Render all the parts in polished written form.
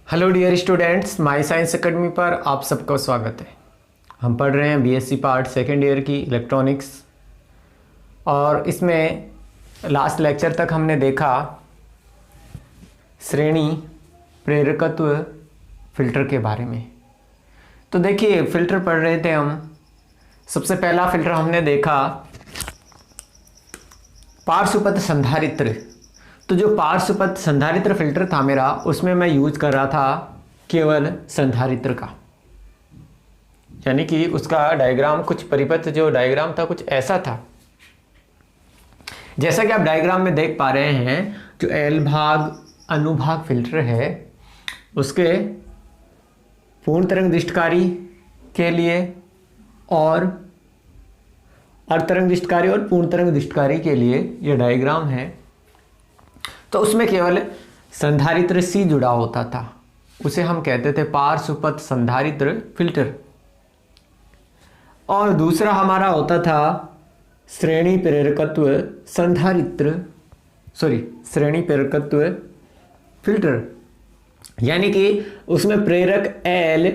Hello dear students, my science academy पर आप सबका स्वागत है। हम पढ़ रहे हैं बीएससी पार्ट सेकेंड ईयर की इलेक्ट्रॉनिक्स और इसमें लास्ट लेक्चर तक हमने देखा श्रेणी प्रेरकत्व फिल्टर के बारे में। तो देखिए फिल्टर पढ़ रहे थे हम। सबसे पहला फिल्टर हमने देखा पार्श्वपथ संधारित्र। तो जो पार्श्वपथ संधारित्र फिल्टर था मेरा, उसमें मैं यूज कर रहा था केवल संधारित्र का, यानी कि उसका डायग्राम कुछ परिपथ जो डायग्राम था कुछ ऐसा था। जैसा कि आप डायग्राम में देख पा रहे हैं, जो एल भाग अनुभाग फिल्टर है उसके पूर्ण तरंग दृष्टकारी के लिए और अर्धतरंग दृष्टकारी और पूर्ण तरंग दृष्टकारी के लिए यह डायग्राम है। तो उसमें केवल संधारित्र सी जुड़ा होता था, उसे हम कहते थे पार्श्वपथ संधारित्र फिल्टर। और दूसरा हमारा होता था श्रेणी प्रेरकत्व श्रेणी प्रेरकत्व फिल्टर, यानी कि उसमें प्रेरक एल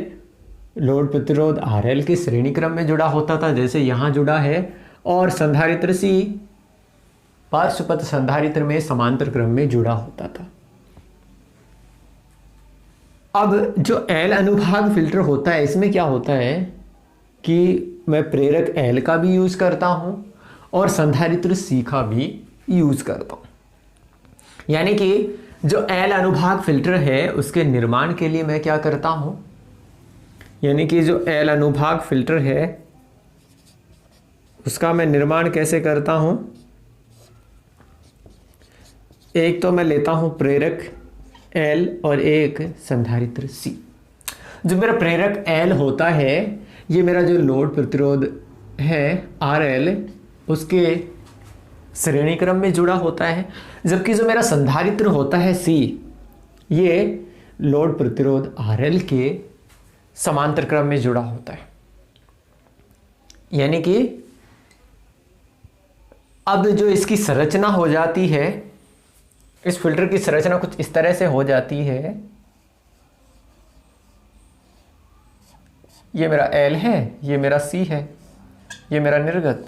लोड प्रतिरोध आरएल के श्रेणी क्रम में जुड़ा होता था, जैसे यहां जुड़ा है, और संधारित्र सी पार्श्वपथ संधारित्र में समांतर क्रम में जुड़ा होता था। अब जो एल अनुभाग फिल्टर होता है, इसमें क्या होता है कि मैं प्रेरक एल का भी यूज करता हूं और संधारित्र सी का भी यूज करता हूं। यानी कि जो एल अनुभाग फिल्टर है उसके निर्माण के लिए मैं क्या करता हूं, यानी कि जो एल अनुभाग फिल्टर है उसका मैं निर्माण कैसे करता हूं। एक तो मैं लेता हूं प्रेरक L और एक संधारित्र C। जो मेरा प्रेरक L होता है, ये मेरा जो लोड प्रतिरोध है RL उसके श्रेणी क्रम में जुड़ा होता है, जबकि जो मेरा संधारित्र होता है C, ये लोड प्रतिरोध RL के समांतर क्रम में जुड़ा होता है। यानी कि अब जो इसकी संरचना हो जाती है, इस फिल्टर की संरचना कुछ इस तरह से हो जाती है। ये मेरा L है, ये मेरा C है, ये मेरा निर्गत,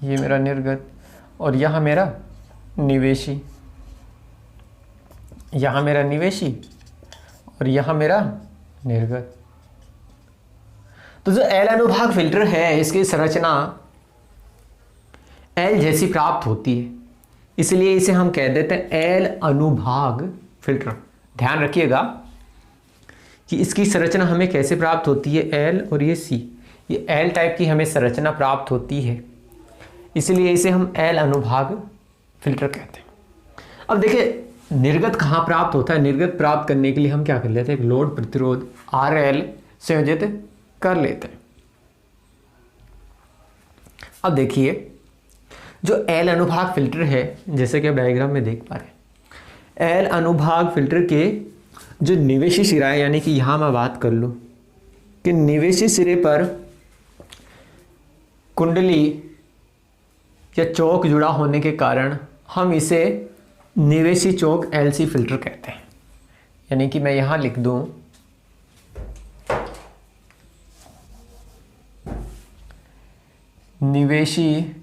ये मेरा निर्गत, और यहां मेरा निवेशी, यहां मेरा निवेशी और यहां मेरा निर्गत। तो जो L अनुभाग फिल्टर है इसकी संरचना L जैसी प्राप्त होती है, इसलिए इसे हम कह देते हैं एल अनुभाग फिल्टर। ध्यान रखिएगा कि इसकी संरचना हमें कैसे प्राप्त होती है, एल और ये सी, ये एल टाइप की हमें संरचना प्राप्त होती है, इसलिए इसे हम एल अनुभाग फिल्टर कहते हैं। अब देखिए निर्गत कहाँ प्राप्त होता है। निर्गत प्राप्त करने के लिए हम क्या कर लेते हैं, एक लोड प्रतिरोध आर एल संयोजित कर लेते हैं। अब देखिए जो एल अनुभाग फिल्टर है, जैसे कि आप डायग्राम में देख पा रहे हैं, एल अनुभाग फिल्टर के जो निवेशी सिरा है, यानी कि यहां मैं बात कर लूं कि निवेशी सिरे पर कुंडली या चौक जुड़ा होने के कारण हम इसे निवेशी चौक एलसी फिल्टर कहते हैं। यानी कि मैं यहां लिख दूं निवेशी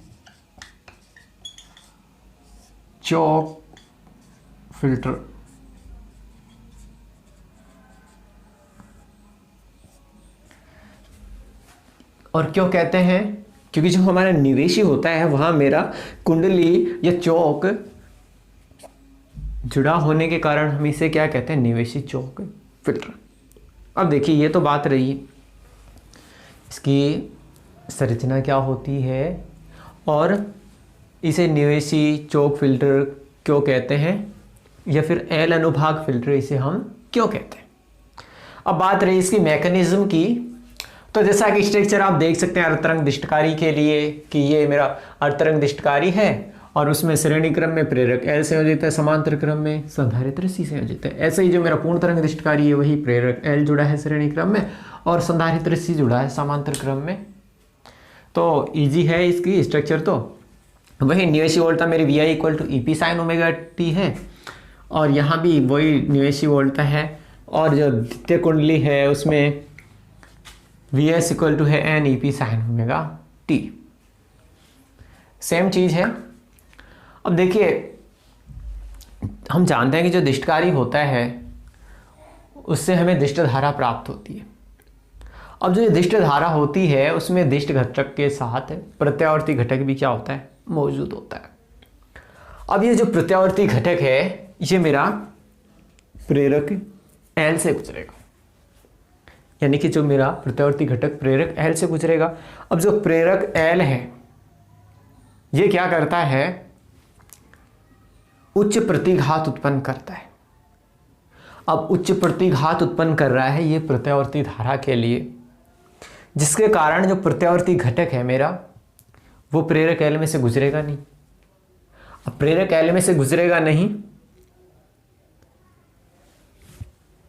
चौक फिल्टर। और क्यों कहते हैं, क्योंकि जो हमारा निवेशी होता है वहां मेरा कुंडली या चौक जुड़ा होने के कारण हम इसे क्या कहते हैं, निवेशी चौक फिल्टर। अब देखिए ये तो बात रही इसकी संरचना क्या होती है और इसे निवेशी चौक फिल्टर क्यों कहते हैं, या फिर एल अनुभाग फिल्टर इसे हम क्यों कहते हैं। अब बात रही इसकी मैकेनिज्म की। तो जैसा कि स्ट्रक्चर आप देख सकते हैं अर्धतरंग दृष्टकारी के लिए कि ये मेरा अर्धतरंग दृष्टकारी है और उसमें श्रेणी क्रम में प्रेरक एल संयोजित है, समांतर क्रम में संधारित्र सी संयोजित है। ऐसे ही जो मेरा पूर्ण तरंग दृष्टकारी है वही प्रेरक एल जुड़ा है श्रेणी क्रम में और संधारित्र सी जुड़ा है समांतर क्रम में। तो ईजी है इसकी स्ट्रक्चर। तो वही निवेशी वोल्टा मेरी V I equal to E P sine omega T है और यहाँ भी वही निवेशी वोल्टा है और जो द्वितीय कुंडली है उसमें Vs इक्वल टू है N E P sine omega T. Same चीज है। अब देखिए, हम जानते हैं कि जो दिष्टकारी होता है उससे हमें दिष्ट धारा प्राप्त होती है। अब जो ये दिष्ट धारा होती है उसमें दिष्ट घटक के साथ प्रत्यावर्ती घटक भी क्या होता है, मौजूद होता है। अब ये जो प्रत्यावर्ती घटक है ये मेरा प्रेरक L से गुजरेगा, यानी कि जो मेरा प्रत्यावर्ती घटक प्रेरक L से गुजरेगा। अब जो प्रेरक L है ये क्या करता है, उच्च प्रतिघात उत्पन्न करता है। अब उच्च प्रतिघात उत्पन्न कर रहा है ये प्रत्यावर्ती धारा के लिए, जिसके कारण जो प्रत्यावर्ती घटक है मेरा वो प्रेरक L में से गुजरेगा नहीं। अब प्रेरक L में से गुजरेगा नहीं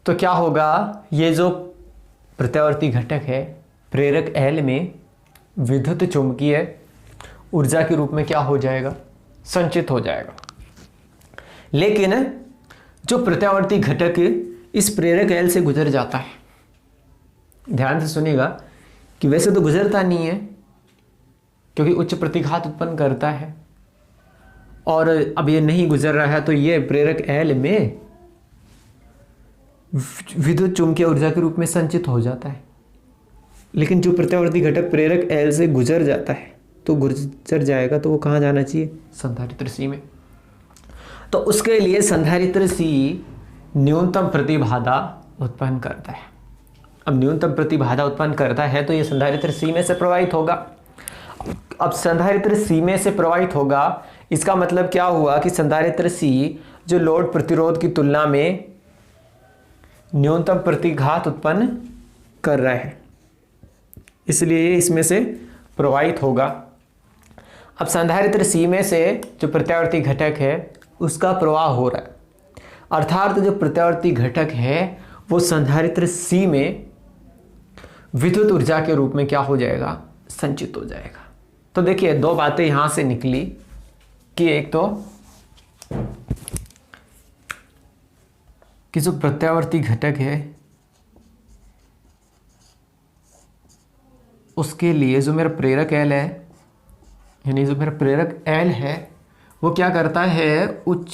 तो क्या होगा, ये जो प्रत्यावर्ती घटक है प्रेरक L में विद्युत चुंबकीय ऊर्जा के रूप में क्या हो जाएगा, संचित हो जाएगा। लेकिन जो प्रत्यावर्ती घटक इस प्रेरक L से गुजर जाता है, ध्यान से सुनिएगा कि वैसे तो गुजरता नहीं है क्योंकि उच्च प्रतिघात उत्पन्न करता है, और अब ये नहीं गुजर रहा है तो ये प्रेरक L में विद्युत चुंबकीय ऊर्जा के रूप में संचित हो जाता है। लेकिन जो प्रत्यावर्ती घटक प्रेरक L से गुजर जाता है तो गुजर जाएगा तो वो कहाँ जाना चाहिए, संधारित्र C में। तो उसके लिए संधारित्र C न्यूनतम प्रतिबाधा उत्पन्न करता है। अब न्यूनतम प्रतिबाधा उत्पन्न करता है तो ये संधारित्र C में से प्रवाहित होगा। अब संधारित्र C में से प्रवाहित होगा, इसका मतलब क्या हुआ कि संधारित्र C जो लोड प्रतिरोध की तुलना में न्यूनतम प्रतिघात उत्पन्न कर रहा है, इसलिए इसमें से प्रवाहित होगा। अब संधारित्र C में से जो प्रत्यावर्ती घटक है उसका प्रवाह हो रहा है, अर्थात जो प्रत्यावर्ती घटक है वो संधारित्र C में विद्युत ऊर्जा के रूप में क्या हो जाएगा, संचित हो जाएगा। तो देखिए दो बातें यहां से निकली कि एक तो कि जो प्रत्यावर्ती घटक है उसके लिए जो मेरा प्रेरक L है, यानी जो मेरा प्रेरक L है वो क्या करता है, उच्च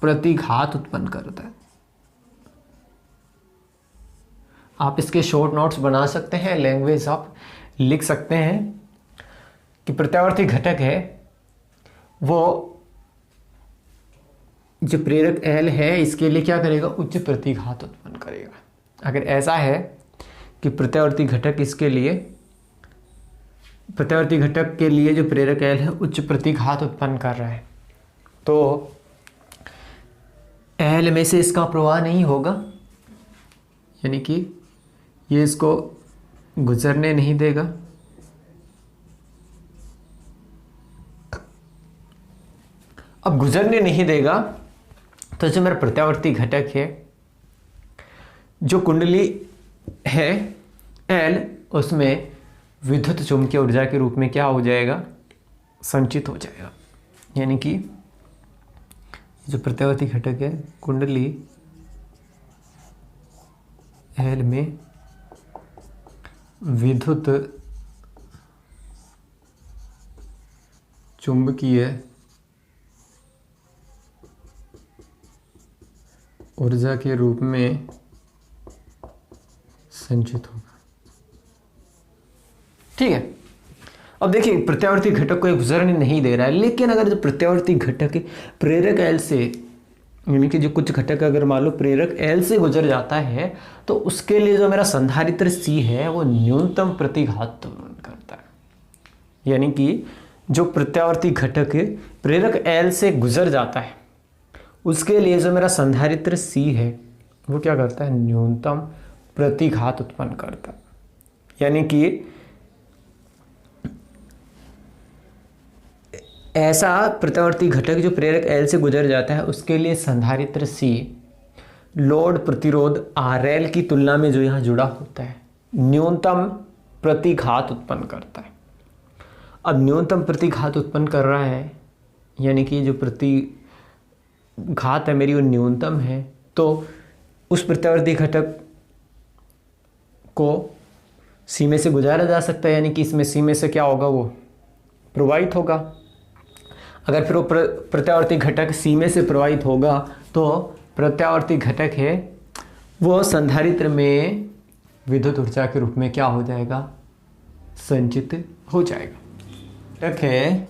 प्रतिघात उत्पन्न करता है। आप इसके शॉर्ट नोट्स बना सकते हैं, लैंग्वेज आप लिख सकते हैं कि प्रत्यावर्ती घटक है वो जो प्रेरक L है इसके लिए क्या करेगा, उच्च प्रतिघात उत्पन्न करेगा। अगर ऐसा है कि प्रत्यावर्ती घटक इसके लिए, प्रत्यावर्ती घटक के लिए जो प्रेरक L है उच्च प्रतिघात उत्पन्न कर रहा है तो L में से इसका प्रवाह नहीं होगा, यानी कि ये इसको गुजरने नहीं देगा। अब गुजरने नहीं देगा तो जो मेरा प्रत्यावर्ती घटक है, जो कुंडली है L, उसमें विद्युत चुंबकीय ऊर्जा के रूप में क्या हो जाएगा, संचित हो जाएगा। यानी कि जो प्रत्यावर्ती घटक है कुंडली L में विद्युत चुंबकीय ऊर्जा के रूप में संचित होगा। ठीक है। अब देखिए प्रत्यावर्ती घटक को गुजरने नहीं दे रहा है, लेकिन अगर जो प्रत्यावर्ती घटक प्रेरक L से, यानी कि जो कुछ घटक अगर मान लो प्रेरक L से गुजर जाता है तो उसके लिए जो मेरा संधारित्र C है वो न्यूनतम प्रतिघात करता है। यानी कि जो प्रत्यावर्ती घटक प्रेरक L से गुजर जाता है उसके लिए जो मेरा संधारित्र C है वो क्या करता है, न्यूनतम प्रतिघात उत्पन्न करता है। यानी कि ऐसा प्रत्यावर्ती घटक जो प्रेरक L से गुजर जाता है उसके लिए संधारित्र C लोड प्रतिरोध RL की तुलना में जो यहाँ जुड़ा होता है न्यूनतम प्रतिघात उत्पन्न करता है। अब न्यूनतम प्रतिघात उत्पन्न कर रहा है, यानी कि जो प्रतिघात है मेरी वो न्यूनतम है, तो उस प्रत्यावर्ती घटक को सी में से गुजारा जा सकता है, यानी कि इसमें सी में से क्या होगा, वो प्रवाहित होगा। अगर फिर वो प्रत्यावर्ती घटक सी में से प्रवाहित होगा तो प्रत्यावर्ती घटक है वो संधारित्र में विद्युत ऊर्जा के रूप में क्या हो जाएगा, संचित हो जाएगा। घटक है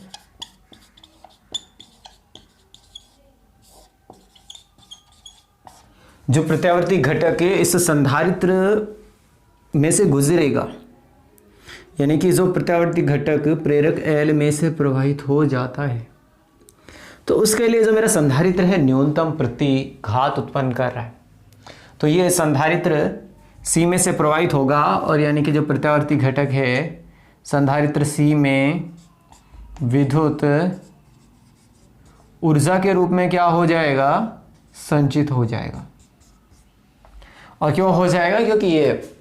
जो प्रत्यावर्ती घटक है इस संधारित्र में से गुजरेगा, यानी कि जो प्रत्यावर्ती घटक प्रेरक एल में से प्रवाहित हो जाता है, तो उसके लिए जो मेरा संधारित्र है न्यूनतम प्रतिघात उत्पन्न कर रहा है। तो ये संधारित्र सी में से प्रवाहित होगा और यानी कि जो प्रत्यावर्ती घटक है संधारित्र सी में विद्युत ऊर्जा के रूप में क्या हो जाएगा, संचित हो जाएगा। और क्यों हो जाएगा, क्योंकि ये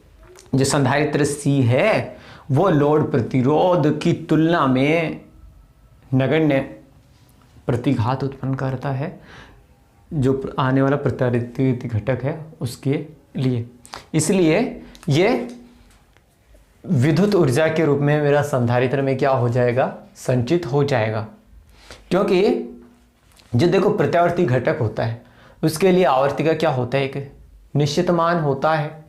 जो संधारित्र सी है वो लोड प्रतिरोध की तुलना में नगण्य प्रतिघात उत्पन्न करता है जो आने वाला प्रत्यावर्ती घटक है उसके लिए। इसलिए ये विद्युत ऊर्जा के रूप में मेरा संधारित्र में क्या हो जाएगा, संचित हो जाएगा। क्योंकि जो देखो प्रत्यावर्ती घटक होता है उसके लिए आवर्ती का क्या होता है, एक निश्चित मान होता है।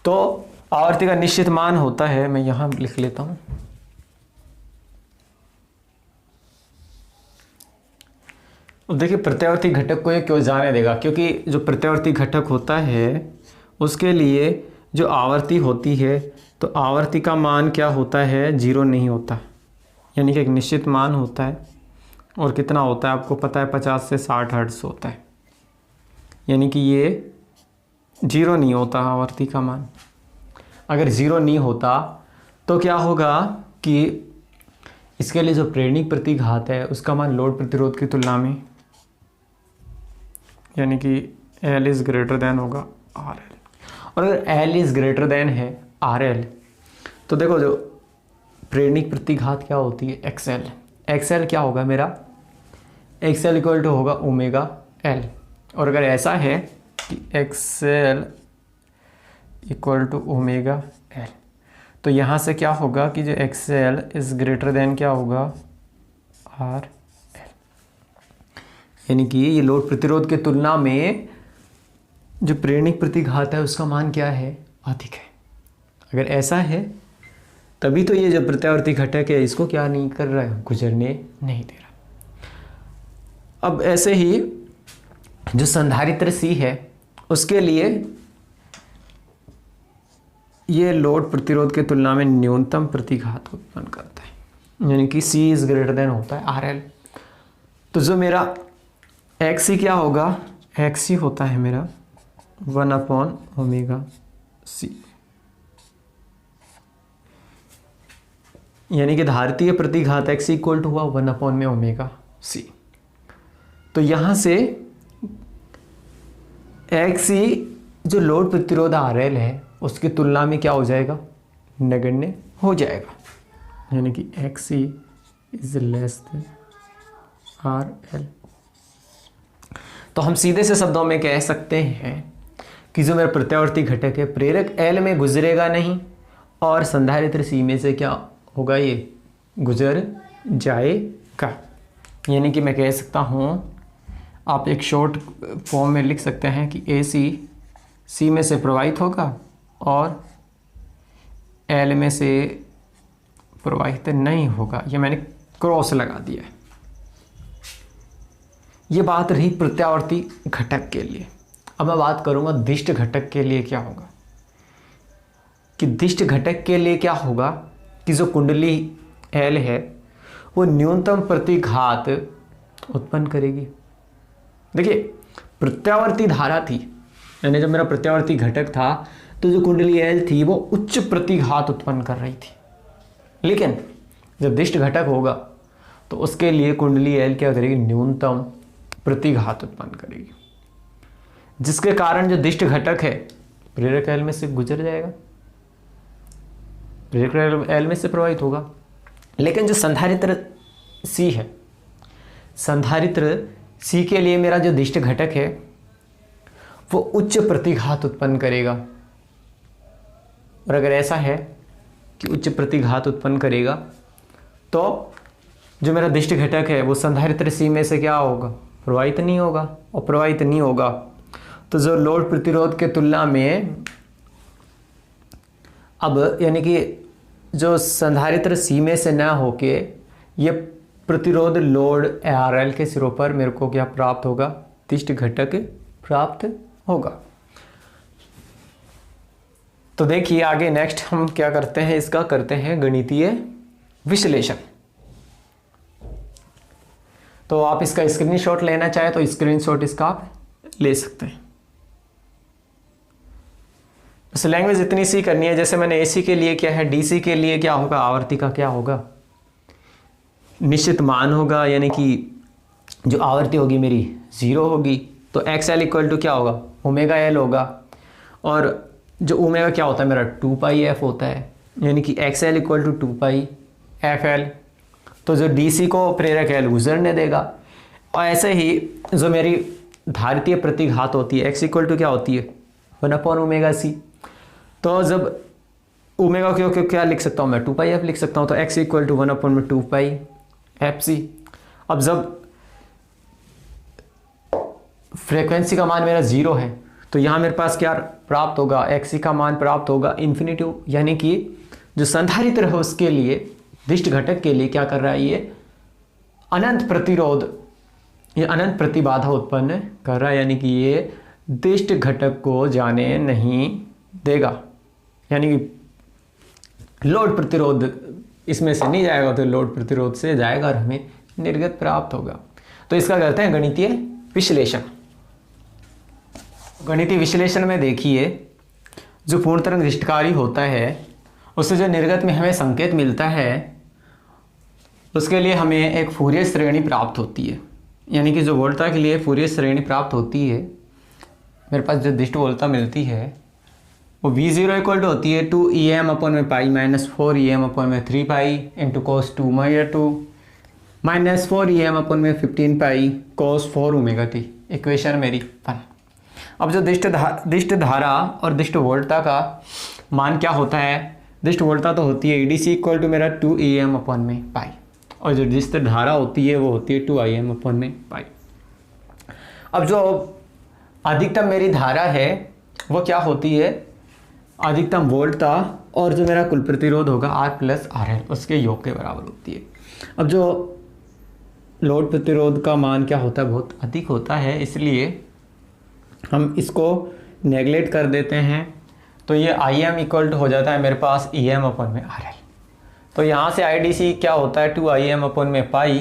तो आवर्ती का निश्चित मान होता है, मैं यहां लिख लेता हूं। अब देखिए प्रत्यावर्ती घटक को ये क्यों जाने देगा, क्योंकि जो प्रत्यावर्ती घटक होता है उसके लिए जो आवर्ती होती है तो आवर्ती का मान क्या होता है, 0 नहीं होता, यानी कि एक निश्चित मान होता है। और कितना होता है आपको पता है, 50 से 60 हर्ट्ज होता है, यानी कि ये 0 नहीं होता आवर्ती का मान। अगर 0 नहीं होता तो क्या होगा कि इसके लिए जो प्रेरणिक प्रतिघात है उसका मान लोड प्रतिरोध की तुलना में, यानी कि L इज़ ग्रेटर देन होगा RL। और अगर L इज़ ग्रेटर देन है RL तो देखो जो प्रेरणिक प्रतिघात क्या होती है, XL। XL क्या होगा मेरा, XL इक्वल टू होगा ओमेगा L। और अगर ऐसा है कि XL equal to omega L तो यहाँ से क्या होगा कि जो XL इज़ ग्रेटर देन क्या होगा, RL। यानी कि ये लोड प्रतिरोध के तुलना में जो प्रेरणिक प्रतिघात है उसका मान क्या है, अधिक है। अगर ऐसा है तभी तो ये जो प्रत्यावर्ती घटक है इसको क्या नहीं कर रहा है, गुजरने नहीं दे रहा। अब ऐसे ही जो संधारित्र सी है उसके लिए ये लोड प्रतिरोध के तुलना में न्यूनतम प्रतिघात उत्पन्न करता है, यानी कि C इज ग्रेटर देन होता है RL। तो जो मेरा XC क्या होगा, XC होता है मेरा 1/ωc, यानी कि धारितीय प्रतिघात XC इक्वल टू हुआ 1/ωc। तो यहां से XC जो लोड प्रतिरोध RL है उसकी तुलना में क्या हो जाएगा, नगण्य हो जाएगा, यानी कि XC is less than RL। तो हम सीधे से शब्दों में कह सकते हैं कि जो मेरा प्रत्यावर्ती घटक है प्रेरक L में गुजरेगा नहीं और संधारित्र C में से क्या होगा, ये गुजर जाएगा। यानी कि मैं कह सकता हूँ, आप एक शॉर्ट फॉर्म में लिख सकते हैं कि AC C में से प्रवाहित होगा और L में से प्रवाहित नहीं होगा। ये मैंने क्रॉस लगा दिया है। ये बात रही प्रत्यावर्ती घटक के लिए। अब मैं बात करूंगा दिष्ट घटक के लिए क्या होगा, कि दिष्ट घटक के लिए क्या होगा कि जो कुंडली L है वो न्यूनतम प्रतिघात उत्पन्न करेगी। देखिए प्रत्यावर्ती धारा थी, यानी जब मेरा प्रत्यावर्ती घटक था तो जो कुंडली L थी वो उच्च प्रतिघात उत्पन्न कर रही थी, लेकिन जब दिष्ट घटक होगा तो उसके लिए कुंडली L क्या करेगी, न्यूनतम प्रतिघात उत्पन्न करेगी, जिसके कारण जो दिष्ट घटक है प्रेरक L में से गुजर जाएगा, प्रेरक L में से प्रवाहित होगा। लेकिन जो संधारित्र C है, संधारित्र C के लिए मेरा जो दिष्ट घटक है वो उच्च प्रतिघात उत्पन्न करेगा। और अगर ऐसा है कि उच्च प्रतिघात उत्पन्न करेगा तो जो मेरा दिष्ट घटक है वो संधारित्र C में से क्या होगा, प्रवाहित नहीं होगा। और प्रवाहित नहीं होगा तो जो लोड प्रतिरोध के तुलना में अब यानी कि जो संधारित्र C में से ना होके ये प्रतिरोध लोड RL के सिरों पर मेरे को क्या प्राप्त होगा, दिष्ट घटक प्राप्त होगा। तो देखिए आगे नेक्स्ट हम क्या करते हैं, इसका करते हैं गणितीय विश्लेषण। तो आप इसका स्क्रीनशॉट लेना चाहे तो स्क्रीनशॉट इसका आप ले सकते हैं। बस लैंग्वेज इतनी सी करनी है, जैसे मैंने AC के लिए क्या है, DC के लिए क्या होगा, आवर्ती का क्या होगा, निश्चित मान होगा, यानी कि जो आवर्ती होगी मेरी 0 होगी। तो XL इक्वल टू क्या होगा, ओमेगा L होगा। और जो ओमेगा क्या होता है मेरा 2 पाई f होता है, यानी कि XL equal to 2 pi FL। तो जो DC को प्रेरक L गुजरने देगा। और ऐसे ही जो मेरी धारितीय प्रतिघात होती है X इक्वल टू क्या होती है 1/ओमेगा C। तो जब ओमेगा क्यों क्या लिख सकता हूँ मैं, 2 पाई f लिख सकता हूँ। तो X equal to 1/2 pi FC। अब जब फ्रीक्वेंसी का मान मेरा 0 है तो यहाँ मेरे पास क्या प्राप्त होगा, XC का मान प्राप्त होगा इन्फिनिटिव, यानी कि जो संधारित्र है उसके लिए, दिष्ट घटक के लिए क्या कर रहा है, ये अनंत प्रतिरोध, ये अनंत प्रतिबाधा उत्पन्न कर रहा है, यानी कि ये दिष्ट घटक को जाने नहीं देगा। यानी कि लोड प्रतिरोध इसमें से नहीं जाएगा तो लोड प्रतिरोध से जाएगा और हमें निर्गत प्राप्त होगा। तो इसका करते हैं गणितीय विश्लेषण। गणितीय विश्लेषण में देखिए, जो पूर्ण तरंग दृष्टिकारी होता है उससे जो निर्गत में हमें संकेत मिलता है उसके लिए हमें एक फूरियर श्रेणी प्राप्त होती है। यानी कि जो वोल्टा के लिए फूरियर श्रेणी प्राप्त होती है, मेरे पास जो दिष्ट वोल्टा मिलती है वो V0 इक्वल टू होती है 2em/पाई minus 4em/3 pi into cos 2/2 minus 4em/15 pi cos 4 omega t. Equation मेरी 1। अब जो दिष्ट धारा और दिष्ट वोल्टा का मान क्या होता है, दिष्ट वोल्टा तो होती है EDC इक्वल टू मेरा 2em/पाई, और जो दिष्ट धारा होती है वो होती है 2im/पाई। अब जो अधिकतम मेरी धारा है वो क्या होती है, अधिकतम वोल्टा और जो मेरा कुल प्रतिरोध होगा R+RL उसके योग के बराबर होती है। अब जो लोड प्रतिरोध का मान क्या होता है, बहुत अधिक होता है, इसलिए हम इसको नेगलेक्ट कर देते हैं। तो ये Im इक्वल टू हो जाता है मेरे पास Em/RL। तो यहाँ से IDC क्या होता है 2Im/पाई।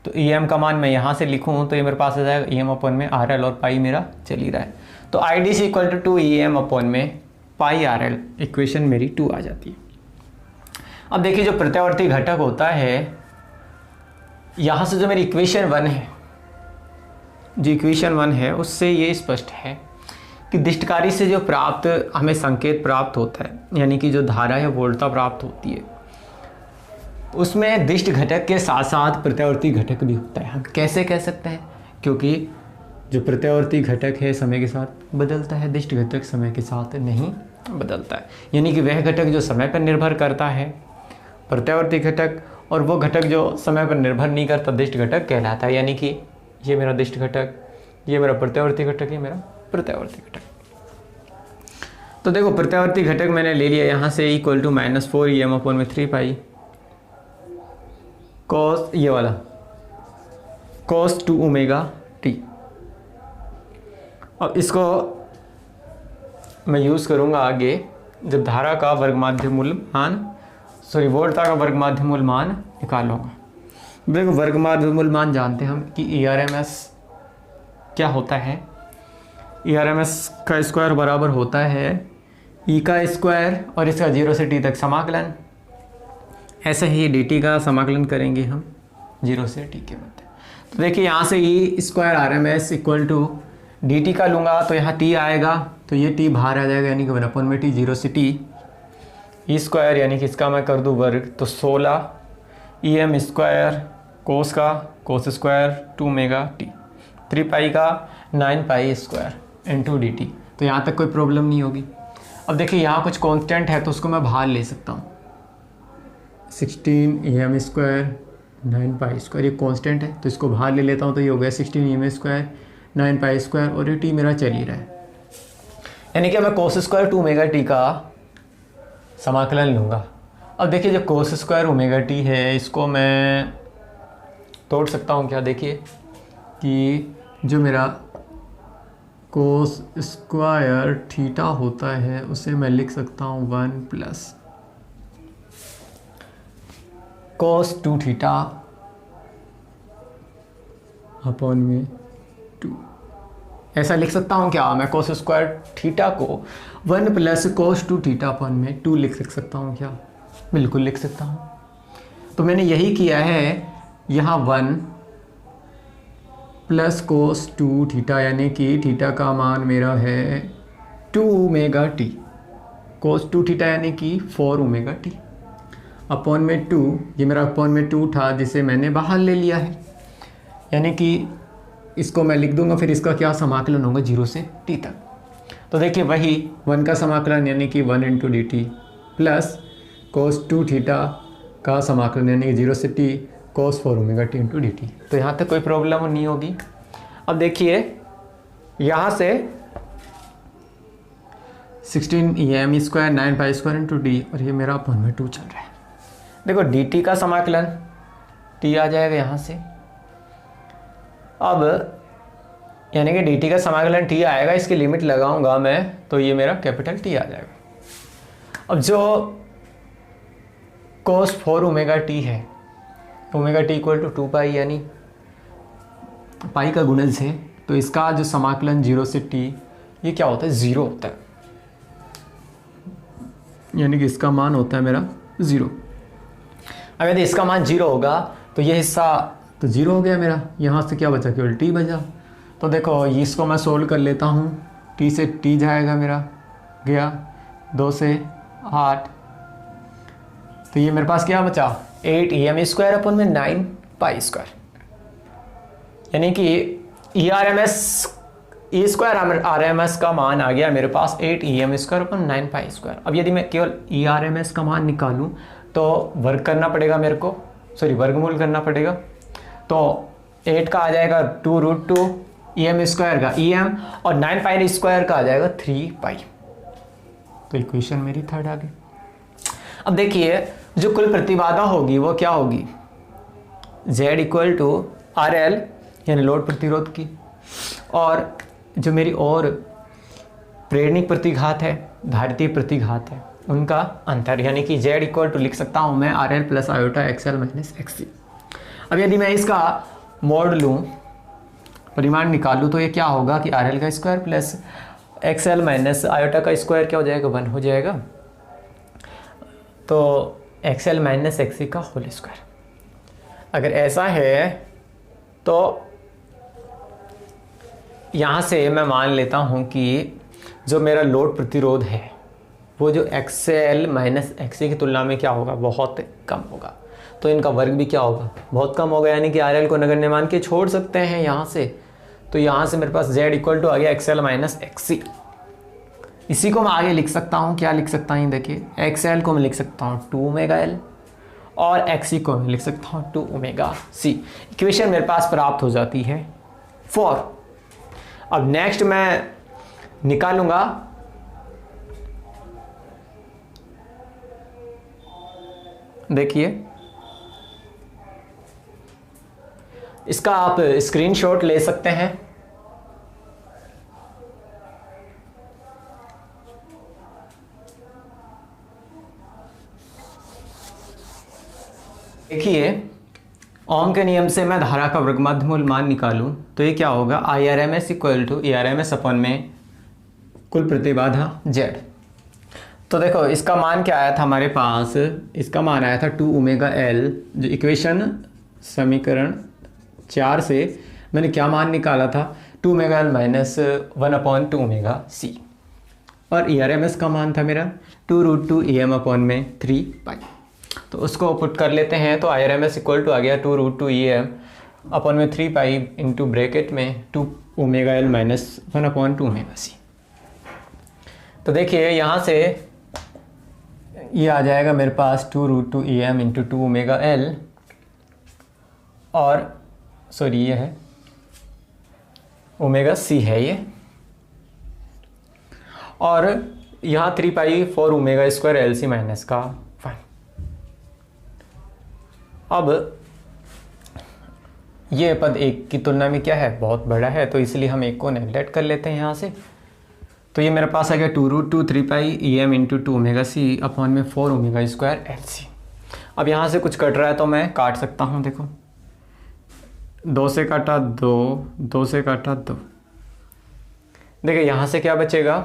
तो Em का मान मैं यहाँ से लिखूँ तो ये मेरे पास आ जाएगा Em/RL और पाई मेरा चल ही रहा है। तो IDC इक्वल टू 2Em/पाई/RL, इक्वेशन मेरी 2 आ जाती है। अब देखिए जो प्रत्यावर्ती घटक होता है, यहाँ से जो मेरी इक्वेशन 1 है, जो इक्वेशन 1 है उससे ये स्पष्ट है कि दिष्टकारी से जो प्राप्त हमें संकेत प्राप्त होता है, यानी कि जो धारा है वोल्टा प्राप्त होती है, उसमें दिष्ट घटक के साथ साथ प्रत्यावर्ती घटक भी होता है। हम कैसे कह सकते हैं, क्योंकि जो प्रत्यावर्ती घटक है समय के साथ बदलता है, दिष्ट घटक समय के साथ नहीं बदलता है। यानी कि वह घटक जो समय पर निर्भर करता है प्रत्यावर्ती घटक, और वो घटक जो समय पर निर्भर नहीं करता दिष्ट घटक कहलाता है। यानी कि ये मेरा दिष्ट घटक, ये मेरा प्रत्यावर्ती घटक, ये मेरा प्रत्यावर्ती घटक। तो देखो प्रत्यावर्ती घटक मैंने ले लिया यहाँ से equal to -4em/3 pi cos, ये वाला कॉस 2 ओमेगा टी। अब इसको मैं यूज़ करूँगा आगे जब धारा का वर्ग माध्य मूल मान, सॉरी वोल्टा का वर्ग माध्य मूल मान निकालूंगा। देखो वर्ग माध्य मूल मान जानते हैं हम कि ERMS क्या होता है, ERMS का स्क्वायर बराबर होता है E का स्क्वायर और इसका 0 से t तक समाकलन। ऐसे ही dt का समाकलन करेंगे हम 0 से t के मध्य। तो देखिए यहाँ से E square RMS equal to dt का लूँगा तो यहाँ t आएगा, तो ये t बाहर आ जाएगा, यानी कि 1/t 0 से t E स्क्वायर, यानी कि इसका मैं कर दूँ वर्ग तो 16 EM स्क्वायर कोस का कोस स्क्वायर 2 ओमेगा टी, 3 पाई का 9 pi square into D T. तो यहाँ तक कोई प्रॉब्लम नहीं होगी। अब देखिए यहाँ कुछ कांस्टेंट है तो उसको मैं बाहर ले सकता हूँ। 16 em स्क्वायर 9 पाई स्क्वायर, ये कांस्टेंट है तो इसको बाहर ले लेता हूँ, तो ये हो गया 16 em स्क्वायर 9 पाई स्क्वायर, और ये टी मेरा चल ही रहा है। यानी कि मैं cos square two omega T का समाकलन लूँगा। अब देखिए जो कोस स्क्वायर ओमेगा टी है इसको मैं तोड़ सकता हूँ क्या, देखिए कि जो मेरा कोस स्क्वायर थीटा होता है उसे मैं लिख सकता हूँ 1 प्लस कोस 2 थीटा अपॉन में 2। ऐसा लिख सकता हूँ क्या मैं कोस स्क्वायर थीटा को 1 प्लस कोस 2 थीटा अपॉन में 2 लिख सकता हूँ क्या? बिल्कुल लिख सकता हूँ। तो मैंने यही किया है, यहाँ 1 प्लस कोस 2 थीटा, यानी कि थीटा का मान मेरा है 2 ओमेगा टी, कोस 2 थीटा यानी कि 4 ओमेगा टी अपॉन में 2, ये मेरा अपॉन में 2 था जिसे मैंने बाहर ले लिया है, यानी कि इसको मैं लिख दूंगा, फिर इसका क्या समाकलन होगा 0 से t तक। तो देखिए वही 1 का समाकलन यानी कि 1 into D T plus cos 2 theta का समाकलन यानी कि 0 से t कोस 4 omega T into D T. तो यहाँ तक कोई प्रॉब्लम नहीं होगी। अब देखिए यहाँ से 16 em square 9 pi square into D, और ये मेरा अपॉन में 2 चल रहा है। देखो डी टी का समाकलन t आ जाएगा यहाँ से। अब यानी कि डी टी का समाकलन t आएगा, इसकी लिमिट लगाऊंगा मैं तो ये मेरा कैपिटल T आ जाएगा। अब जो कोस 4 ओमेगा टी है, ओमेगा टी इक्वल टू 2 पाई यानी पाई का गुणज है, तो इसका जो समाकलन 0 से t ये क्या होता है 0 होता है, यानी कि इसका मान होता है मेरा 0। अब यदि इसका मान 0 होगा तो ये हिस्सा तो 0 हो गया मेरा, यहाँ से क्या बचा केवल t बचा। तो देखो इसको मैं सोल्व कर लेता हूँ, t से t जाएगा मेरा गया 2 से 8, तो ये मेरे पास क्या बचा 8 em स्क्वायर अपन में 9 पाई स्क्वायर, यानी कि ई आर एम एस का मान आ गया मेरे पास 8 em square upon 9 pi square. अब यदि मैं केवल ई आर एम एस का मान निकालूं तो वर्ग करना पड़ेगा मेरे को, सॉरी वर्गमूल करना पड़ेगा। तो 8 का आ जाएगा 2√2 em स्क्वायर का em, और 9 पाई स्क्वायर का आ जाएगा 3 पाई। तो इक्वेशन मेरी थर्ड आ गई। अब देखिए जो कुल प्रतिबाधा होगी वो क्या होगी, Z equal to R L यानी लोड प्रतिरोध की, और जो मेरी और प्रेरणिक प्रतिघात है धारितीय प्रतिघात है उनका अंतर, यानी कि Z इक्वल टू लिख सकता हूँ मैं R L plus iota X L minus X C. अब यदि मैं इसका मोड लूँ, परिमाण निकालूँ, तो ये क्या होगा कि आर एल का square plus XL minus iota का स्क्वायर क्या हो जाएगा 1 हो जाएगा, तो एक्सएल माइनस एक्सी का होल स्क्वायर। अगर ऐसा है तो यहाँ से मैं मान लेता हूँ कि जो मेरा लोड प्रतिरोध है वो जो एक्सएल माइनस एक्सी की तुलना में क्या होगा बहुत कम होगा, तो इनका वर्ग भी क्या होगा बहुत कम होगा, यानी कि आरएल को नगण्य मान के छोड़ सकते हैं यहाँ से। तो यहाँ से मेरे पास Z इक्वल टू आ गया एक्सएल माइनस एक्सी। इसी को मैं आगे लिख सकता हूँ, क्या लिख सकता हूँ देखिए, एक्सएल को मैं लिख सकता हूँ 2 ओमेगा एल और एक्सी को मैं लिख सकता हूँ 2 ओमेगा सी। इक्वेशन मेरे पास प्राप्त हो जाती है 4। अब नेक्स्ट मैं निकालूंगा देखिए, इसका आप स्क्रीनशॉट ले सकते हैं। देखिए ओम के नियम से मैं धारा का वर्गमूल मान निकालूं तो ये क्या होगा I R M S equal to A R M S अपन में कुल प्रतिबाधा Z। तो देखो इसका मान क्या आया था हमारे पास, इसका मान आया था 2 ओमेगा एल, जो इक्वेशन समीकरण 4 से मैंने क्या मान निकाला था 2 omega L minus 1/2 omega C, और ई आर एम एस का मान था मेरा 2√2 em अपॉन में 3 पाई। तो उसको पुट कर लेते हैं, तो I R M S equal to आ गया 2√2 em अपॉन में 3 पाई इंटू ब्रैकेट में 2 omega L minus 1/2 omega C. तो देखिए यहाँ से ये आ जाएगा मेरे पास 2√2 EM इंटू 2 ओमेगा एल, और सॉरी ये है ओमेगा सी है ये, और यहाँ 3π/4 omega square L C minus का 5। अब ये पद एक की तुलना में क्या है, बहुत बड़ा है, तो इसलिए हम एक को नेगलेक्ट कर लेते हैं यहाँ से। तो ये मेरे पास आ गया 2√2 3π/EM into 2 omega C upon में 4 ओमेगा स्क्वायर एल सी। अब यहाँ से कुछ कट रहा है तो मैं काट सकता हूँ, देखो 2 से काटा 2, 2 से काटा 2। देखिए यहाँ से क्या बचेगा,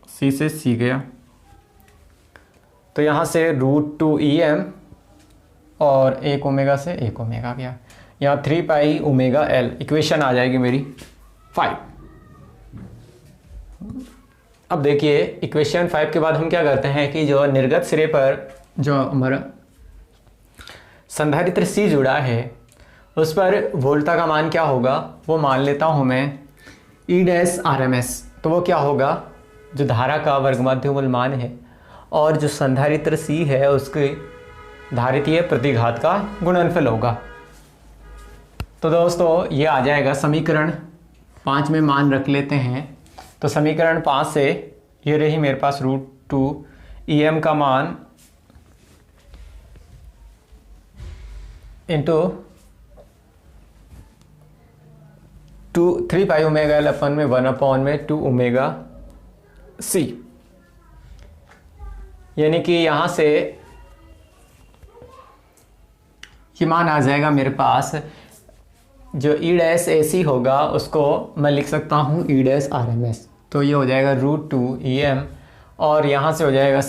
सी से सी गया, तो यहाँ से √2 EM और 1 ओमेगा से 1 ओमेगा गया, यहाँ 3π ओमेगा एल। इक्वेशन आ जाएगी मेरी 5। अब देखिए इक्वेशन 5 के बाद हम क्या करते हैं कि जो निर्गत सिरे पर जो हमारा संधारित्र C जुड़ा है उस पर वोल्टा का मान क्या होगा, वो मान लेता हूँ मैं E'(RMS)। तो वो क्या होगा, जो धारा का वर्गमध्यमूल मान है और जो संधारित्र C है उसके धारितीय प्रतिघात का गुणनफल होगा। तो दोस्तों ये आ जाएगा समीकरण 5 में मान रख लेते हैं। तो समीकरण 5 से ये रही मेरे पास √2 EM का मान इंटू 3π ओमेगा एल अपन में 1/2 ओमेगा सी, यानी कि यहाँ से ये मान आ जाएगा मेरे पास, जो E'(AC) होगा उसको मैं लिख सकता हूँ E'(RMS)। तो ये हो जाएगा √2 EM और यहाँ से हो जाएगा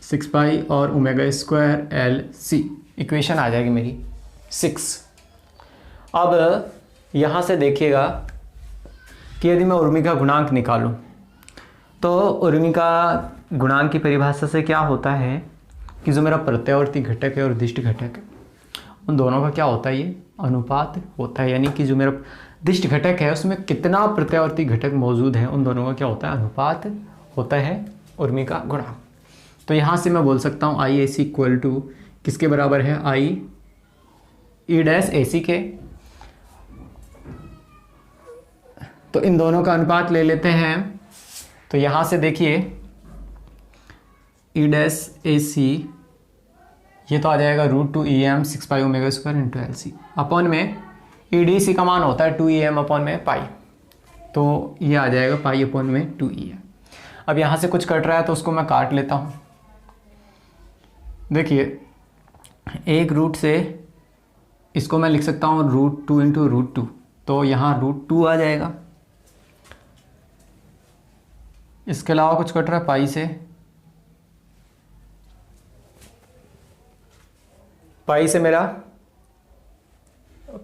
6π और omega square L C. Equation आ जाएगी मेरी 6। अब यहाँ से देखिएगा कि यदि मैं उर्मी का गुणांक निकालूं तो उर्मी का गुणांक की परिभाषा से क्या होता है कि जो मेरा प्रत्यावर्ती घटक है और दिष्ट घटक है उन दोनों का क्या होता है, ये अनुपात होता है। यानी कि जो मेरा दिष्ट घटक है उसमें कितना प्रत्यावर्ती घटक मौजूद है उन दोनों का क्या होता है, अनुपात होता है उर्मी का गुणांक। तो यहाँ से मैं बोल सकता हूँ IAC इक्वल टू किसके बराबर है, E'(AC) के। तो इन दोनों का अनुपात ले लेते हैं। तो यहाँ से देखिए E'(AC) ये तो आ जाएगा √2 EM 6π omega square into L C upon में EDC का मान होता है 2 EM अपॉन में पाई, तो ये आ जाएगा पाई अपॉन में 2 EM। अब यहाँ से कुछ कट रहा है तो उसको मैं काट लेता हूँ। देखिए एक रूट से इसको मैं लिख सकता हूँ √2 इंटू √2, तो यहाँ √2 आ जाएगा। इसके अलावा कुछ कट रहा है पाई से, पाई से मेरा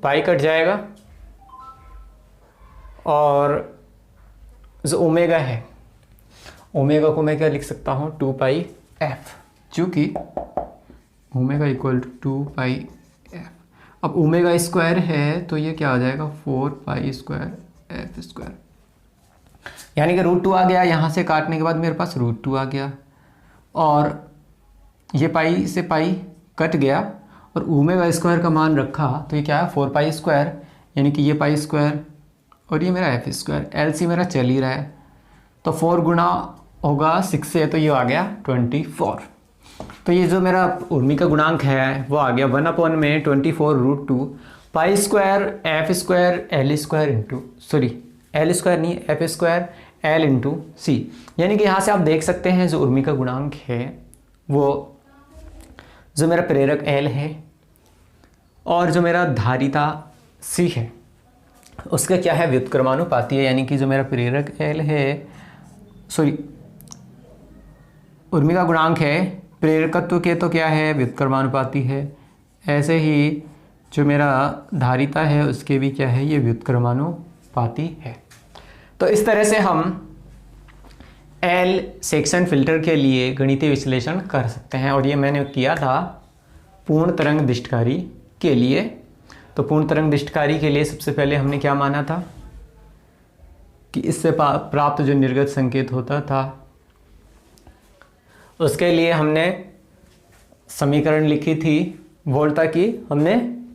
पाई कट जाएगा और जो ओमेगा है ओमेगा को मैं क्या लिख सकता हूँ 2πf, चूँकि ओमेगा इक्वल टू 2πf। अब ओमेगा स्क्वायर है तो ये क्या आ जाएगा 4π स्क्वायर f स्क्वायर, यानी कि √2 आ गया। यहाँ से काटने के बाद मेरे पास √2 आ गया और ये पाई से पाई कट गया और ओमेगा स्क्वायर का मान रखा तो ये क्या है 4π स्क्वायर, यानी कि ये पाई स्क्वायर और ये मेरा f स्क्वायर। एलसी मेरा चल ही रहा है तो 4 गुना होगा 6 से, तो ये आ गया 24। तो ये जो मेरा उर्मी का गुणांक है वो आ गया 1/24 pi square F square L square into L square नहीं एफ स्क्वायर एल इंटू सी। यानी कि यहाँ से आप देख सकते हैं जो उर्मी का गुणांक है वो जो मेरा प्रेरक एल है और जो मेरा धारिता सी है उसका क्या है, व्युत्क्रमानुपाती है। यानी कि जो मेरा प्रेरक एल है उर्मी का गुणांक है प्रेरकत्व के तो क्या है, व्युत्क्रमानुपाती है। ऐसे ही जो मेरा धारिता है उसके भी क्या है, ये व्युत्क्रमानुपाती है। तो इस तरह से हम एल सेक्शन फिल्टर के लिए गणितीय विश्लेषण कर सकते हैं और ये मैंने किया था पूर्ण तरंग दिष्टकारी के लिए। तो पूर्ण तरंग दृष्टिकारी के लिए सबसे पहले हमने क्या माना था कि इससे प्राप्त जो निर्गत संकेत होता था उसके लिए हमने समीकरण लिखी थी, वोल्टा की हमने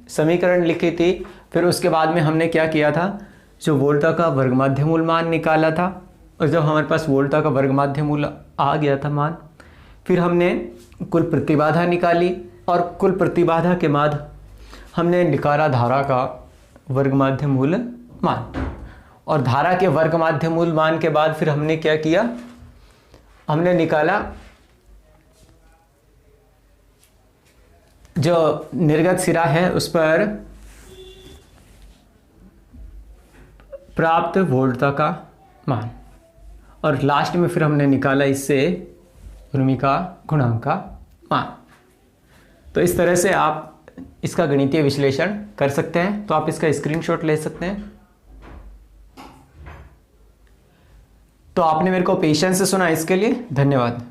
समीकरण लिखी थी। फिर उसके बाद में हमने क्या किया था, जो वोल्टा का वर्गमाध्य मूल मान निकाला था, और जब हमारे पास वोल्टा का वर्गमाध्य मूल आ गया था मान, फिर हमने कुल प्रतिबाधा निकाली, और कुल प्रतिबाधा के बाद हमने निकाला धारा का वर्गमाध्य मूल मान, और धारा के वर्गमाध्य मूल मान के बाद फिर हमने क्या किया, हमने निकाला जो निर्गत सिरा है उस पर प्राप्त वोल्टता का मान, और लास्ट में फिर हमने निकाला इससे भूमिका गुणांक का मान। तो इस तरह से आप इसका गणितीय विश्लेषण कर सकते हैं। तो आप इसका स्क्रीनशॉट ले सकते हैं। तो आपने मेरे को पेशेंस से सुना, इसके लिए धन्यवाद।